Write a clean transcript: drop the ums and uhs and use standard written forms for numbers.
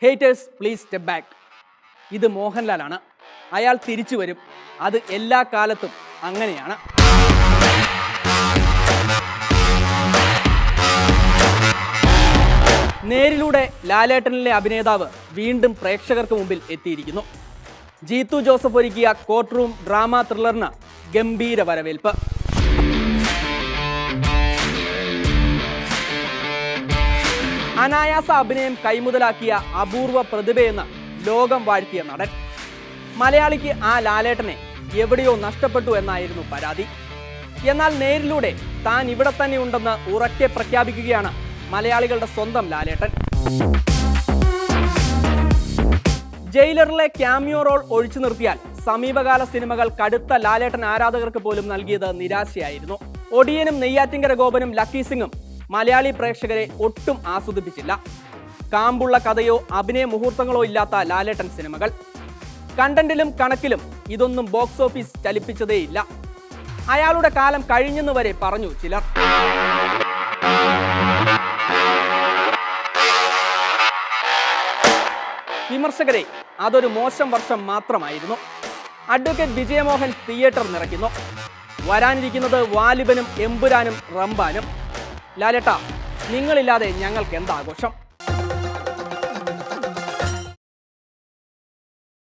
Haters please step back. ഇത് മോഹൻലാലാണ്. അയാൾ തിരിച്ചു വരും. അത് എല്ലാ കാലത്തും അങ്ങനെയാണ്. നേരിലൂടെ ലാലേട്ടനിലെ അഭിനേതാവ് വീണ്ടും പ്രേക്ഷകർക്ക് മുമ്പിൽ എത്തിയിരിക്കുന്നു. ജീത്തു ജോസഫ് ഒരുക്കിയ കോർട്ട് റൂം ഡ്രാമ ത്രില്ലറിന് ഗംഭീര വരവേൽപ്പ്. അനായാസ അഭിനയം കൈമുതലാക്കിയ അപൂർവ പ്രതിഭയെന്ന് ലോകം വാഴ്ത്തിയ നടൻ. മലയാളിക്ക് ആ ലാലേട്ടനെ എവിടെയോ നഷ്ടപ്പെട്ടു എന്നായിരുന്നു പരാതി. എന്നാൽ നേരിലൂടെ താൻ ഇവിടെ തന്നെ ഉണ്ടെന്ന് ഉറക്കെ പ്രഖ്യാപിക്കുകയാണ് മലയാളികളുടെ സ്വന്തം ലാലേട്ടൻ. ജയിലറിലെ ക്യാമിയോ റോൾ ഒഴിച്ചു നിർത്തിയാൽ സമീപകാല സിനിമകൾ കടുത്ത ലാലേട്ടൻ ആരാധകർക്ക് പോലും നൽകിയത് നിരാശയായിരുന്നു. ഒടിയനും നെയ്യാറ്റിൻകര ഗോപനും ലക്കി സിംഗും മലയാളി പ്രേക്ഷകരെ ഒട്ടും ആസ്വദിപ്പിച്ചില്ല. കാമ്പുള്ള കഥയോ അഭിനയ മുഹൂർത്തങ്ങളോ ഇല്ലാത്ത ലാലേട്ടൻ സിനിമകൾ. കണ്ടന്റിലും കണക്കിലും ഇതൊന്നും ബോക്സ് ഓഫീസ് ചലിപ്പിച്ചതേയില്ല. അയാളുടെ കാലം കഴിഞ്ഞെന്ന് വരെ പറഞ്ഞു ചിലർ. വിമർശകരെ അതൊരു മോശം വർഷം മാത്രമായിരുന്നു. അഡ്വക്കേറ്റ് വിജയമോഹൻ തിയേറ്റർ നിറയ്ക്കുന്നു. വരാനിരിക്കുന്നത് വാലിബനും എമ്പുരാനും റംബാനും. ലാലേട്ട, നിങ്ങളില്ലാതെ ഞങ്ങൾക്ക് എന്താഘോഷം?